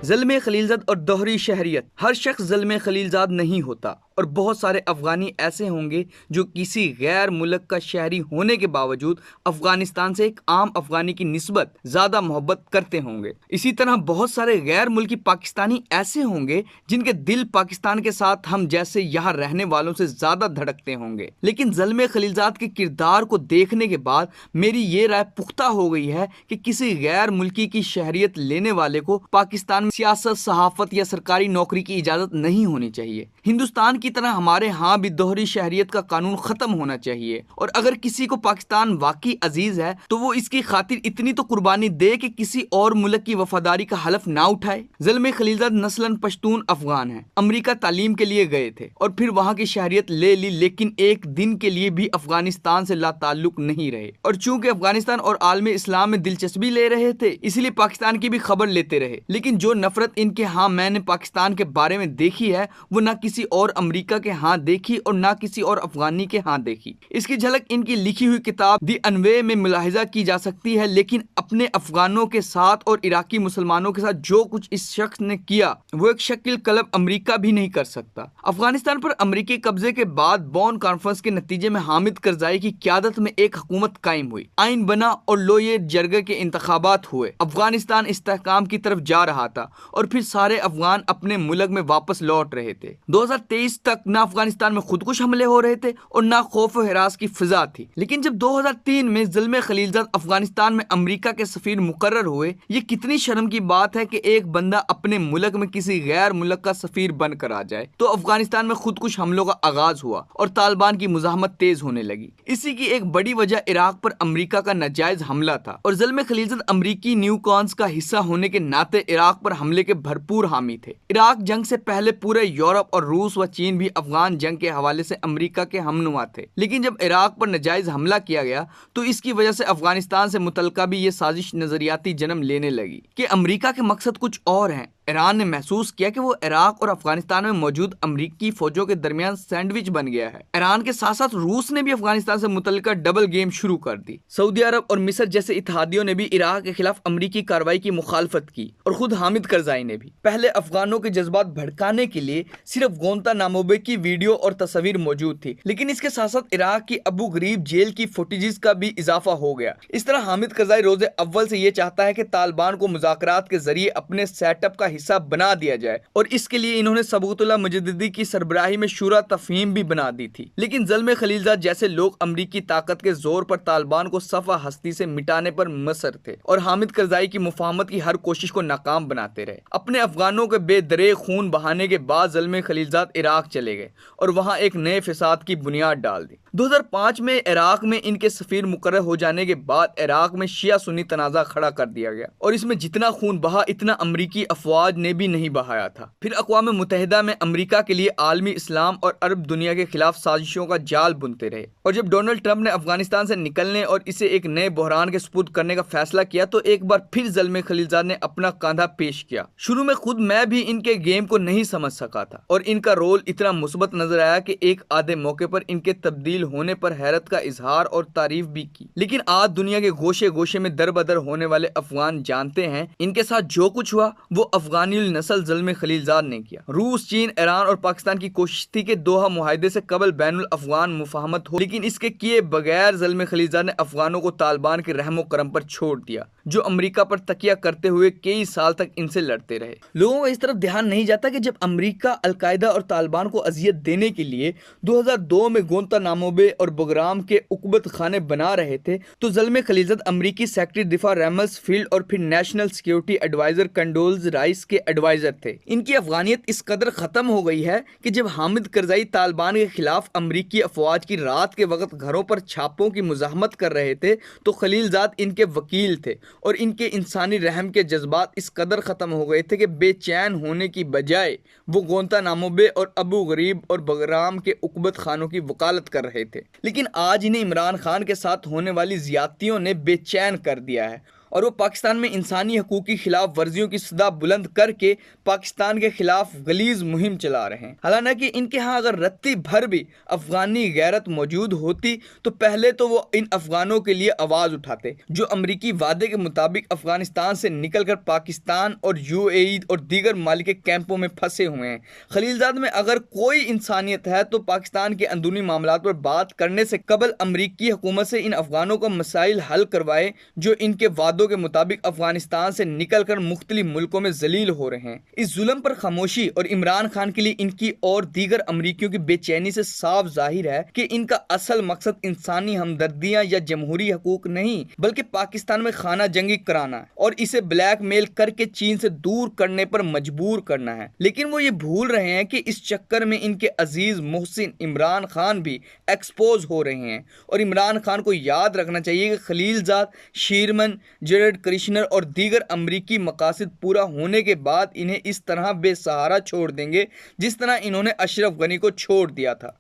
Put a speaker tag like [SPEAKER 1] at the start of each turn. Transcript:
[SPEAKER 1] ज़ल्मे Khalilzad और दोहरी शहरियत। हर शख्स ज़ल्मे खलीलज़ाद नहीं होता और बहुत सारे अफ़गानी ऐसे होंगे जो किसी गैर मुल्क का शहरी होने के बावजूद अफ़गानिस्तान से एक आम अफ़गानी की निस्बत ज़्यादा मोहब्बत करते होंगे। इसी तरह बहुत सारे गैर मुल्की पाकिस्तानी ऐसे होंगे जिनके दिल पाकिस्तान के साथ हम जैसे यहाँ रहने वालों से ज़्यादा धड़कते होंगे। लेकिन ज़ल्मे खलीलज़ाद के किरदार को देखने के बाद मेरी ये राय पुख्ता हो गई है कि किसी गैर मुल्की की शहरियत लेने वाले को पाकिस्तान में सियासत, सहाफ़त या सरकारी नौकरी की इजाज़त नहीं होनी चाहिए। हिंदुस्तान की तरह हमारे यहाँ भी दोहरी शहरियत का कानून ख़त्म होना चाहिए और अगर किसी को पाकिस्तान वाकई अजीज़ है तो वो इसकी खातिर इतनी तो कुर्बानी दे कि किसी और मुल्क की वफादारी का हलफ ना उठाए। ज़ल्मे खलीलज़ाद नस्लन पश्तून अफगान है। अमेरिका तालीम के लिए गए थे और फिर वहाँ की शहरियत ले ली, लेकिन एक दिन के लिए भी अफगानिस्तान से लाताल्लुक नहीं रहे और चूंकि अफगानिस्तान और आलमी इस्लाम में दिलचस्पी ले रहे थे इसलिए पाकिस्तान की भी खबर लेते रहे। लेकिन जो नफरत इनके यहाँ मैंने पाकिस्तान के बारे में देखी है वो ना किसी और अमेरिका के यहाँ देखी और ना किसी और अफगानी के यहाँ देखी। इसकी झलक इनकी लिखी हुई किताब दी अनवे में मुलाहिजा की जा सकती है। लेकिन अपने अफगानों के साथ और इराकी मुसलमानों के साथ जो कुछ इस शख्स ने किया वो एक शकील कलब अमेरिका भी नहीं कर सकता। अफगानिस्तान पर अमेरिकी कब्जे के बाद बॉन कॉन्फ्रेंस के नतीजे में हामिद करजाई की क़यादत में एक हुकूमत कायम हुई, आइन बना और लोये जरगे के इंतखाबात हुए। अफगानिस्तान इस्तेहकाम की तरफ जा रहा था और फिर सारे अफगान अपने मुल्क में वापस लौट रहे थे। 2023 तक न अफगानिस्तान में खुदकुश हमले हो रहे थे और न खौफ व हिरास की फिजा थी। लेकिन जब 2003 में ज़ल्मे खलीलज़ाद अफगानिस्तान में अमेरिका के सफीर मुकर्रर हुए, ये कितनी शर्म की बात है कि एक बंदा अपने मुल्क में किसी गैर मुल्क का सफीर बनकर आ जाए। तो अफगानिस्तान में खुदकुश हमलों का आगाज हुआ और तालिबान की मुज़ाहमत तेज होने लगी। इसी की एक बड़ी वजह इराक पर अमेरिका का नाजायज हमला था और ज़ल्मे खलीलज़ाद अमेरिकी न्यूकॉन्स का हिस्सा होने के नाते इराक पर हमले के भरपूर हामी थे। इराक जंग से पहले पूरे यूरोप और रूस व चीन भी अफगान जंग के हवाले से अमेरिका के हमनुमा थे। लेकिन जब इराक पर नाजायज हमला किया गया तो इसकी वजह से अफगानिस्तान से मुतल्लिका भी ये साजिश नजरियाती जन्म लेने लगी कि अमेरिका के मकसद कुछ और हैं। ईरान ने महसूस किया कि वो इराक और अफगानिस्तान में मौजूद अमेरिकी फौजों के दरमियान सैंडविच बन गया है। ईरान के साथ साथ रूस ने भी अफगानिस्तान से मुतल्लिका डबल गेम शुरू कर दी। सऊदी अरब और मिस्र जैसे इत्तेहादियों ने भी इराक के खिलाफ अमेरिकी कार्रवाई की मुखालफत की और खुद हामिद करजाई ने भी। पहले अफगानों के जज्बात भड़काने के लिए सिर्फ गोंतानामो की वीडियो और तस्वीर मौजूद थी, लेकिन इसके साथ साथ इराक की अबू गरीब जेल की फुटेजेस का भी इजाफा हो गया। इस तरह हामिद करजाई रोजे अव्वल से ये चाहता है कि तालिबान को मुज़ाकरात के जरिए अपने सेटअप का हिस्सा बना दिया जाए और इसके लिए इन्होंने सबूतुल्लाह मुजद्दिदी की सरबराही में शूरा तफहीम भी बना दी थी। लेकिन ज़ल्मे खलीलज़ाद जैसे लोग अमेरिकी ताकत के जोर पर तालिबान को सफ़ा हस्ती से मिटाने पर मसर थे और हामिद करजाई की मुफाहमत की हर कोशिश को नाकाम बनाते रहे। अपने अफगानों के बेदरे खून बहाने के बाद ज़ल्मे खलीलज़ाद इराक चले गए और वहाँ एक नए फिसाद की बुनियाद डाल दी। 2005 में इराक में इनके सफीर मुकर्रर हो जाने के बाद इराक में शिया सुन्नी तनाज़ा खड़ा कर दिया गया और इसमें जितना खून बहा इतना अमेरिकी अफवाज ने भी नहीं बहाया था। फिर अक़वाम मुत्तहिदा में अमेरिका के लिए आलमी इस्लाम और अरब दुनिया के खिलाफ साजिशों का जाल बुनते रहे और जब डोनाल्ड ट्रंप ने अफगानिस्तान से निकलने और इसे एक नए बहरान के सुपुर्द करने का फैसला किया तो एक बार फिर ज़ल्मे खलीलज़ाद ने अपना कंधा पेश किया। शुरू में खुद मैं भी इनके गेम को नहीं समझ सका था और इनका रोल इतना मुस्बत नजर आया कि एक आधे मौके पर इनके तब्दील होने पर हैरत का इजहार और तारीफ भी की। लेकिन आज दुनिया के गोशे गोशे में दर बदर होने वाले अफगान जानते हैं इनके साथ जो कुछ हुआ वो अफगानी नस्ल ज़ल्मे खलीलज़ाद ने किया। रूस, चीन, ईरान और पाकिस्तान की कोशिश थी कि दोहा मुआहदे से कबल बैनुल अफगान मुफाहमत हो, लेकिन इसके किए बगैर ज़ल्मे खलीलज़ाद ने अफगानों को तालिबान के रहमो करम पर छोड़ दिया जो अमेरिका पर तकिया करते हुए कई साल तक इनसे लड़ते रहे। लोगों का इस तरफ ध्यान नहीं जाता कि जब अमेरिका अलकायदा और तालिबान को अजियत देने के लिए 2002 में गोंतानामो और बुगराम के उकबत खाने बना रहे थे तो ज़ल्मे खलीलज़ाद अमेरिकी सेक्रेटरी दिफा रैमसफील्ड और फिर नेशनल सिक्योरिटी एडवाइजर कंडोलज़ राइस के एडवाइजर थे। इनकी अफगानियत इस कदर खत्म हो गई है कि जब हामिद करजाई तालिबान के खिलाफ अमेरिकी अफवाज की रात के वक्त घरों पर छापों की मुज़ाहमत कर रहे थे तो खलीलज़ाद इनके वकील थे और इनके इंसानी रहम के जज्बात इस कदर ख़त्म हो गए थे कि बेचैन होने की बजाय वो गोंतानामो और अबू गरीब और बगराम के उकबत खानों की वकालत कर रहे थे। लेकिन आज इन्हें इमरान खान के साथ होने वाली ज़्यादतियों ने बेचैन कर दिया है और वो पाकिस्तान में इंसानी हकूक़ की खिलाफ वर्जियों की सदा बुलंद करके पाकिस्तान के खिलाफ गलीज मुहिम चला रहे हैं। हालांकि इनके यहाँ अगर रत्ती भर भी अफगानी गैरत मौजूद होती तो पहले तो वो इन अफगानों के लिए आवाज़ उठाते जो अमरीकी वादे के मुताबिक अफगानिस्तान से निकलकर पाकिस्तान और यूएई और दीगर मालिके कैंपों में फंसे हुए हैं। खलीलजाद में अगर कोई इंसानियत है तो पाकिस्तान के अंदरूनी मामलात पर बात करने से कबल अमरीकी हुकूमत से इन अफगानों का मसाइल हल करवाए जो इनके वादों के मुताबिक अफगानिस्तान से निकलकर मुख्तलिफ मुल्कों में जलील हो रहे हैं। इस जुल्म पर खामोशी और इमरान खान के लिए इनकी और दीगर अमरीकियों की बेचैनी से साफ जाहिर है कि इनका असल मकसद इंसानी हमदर्दियां या जमहूरी हकूक नहीं बल्कि पाकिस्तान में खाना जंगी कराना और इसे ब्लैकमेल करके चीन से दूर करने पर मजबूर करना है। लेकिन वो ये भूल रहे हैं कि इस चक्कर में इनके अजीज मोहसिन इमरान खान भी एक्सपोज हो रहे हैं और इमरान खान को याद रखना चाहिए कि खलीलजाद, शीरमन, जेरेड कुशनर और दीगर अमरीकी मकासद पूरा होने के बाद इन्हें इस तरह बेसहारा छोड़ देंगे जिस तरह इन्होंने अशरफ गनी को छोड़ दिया था।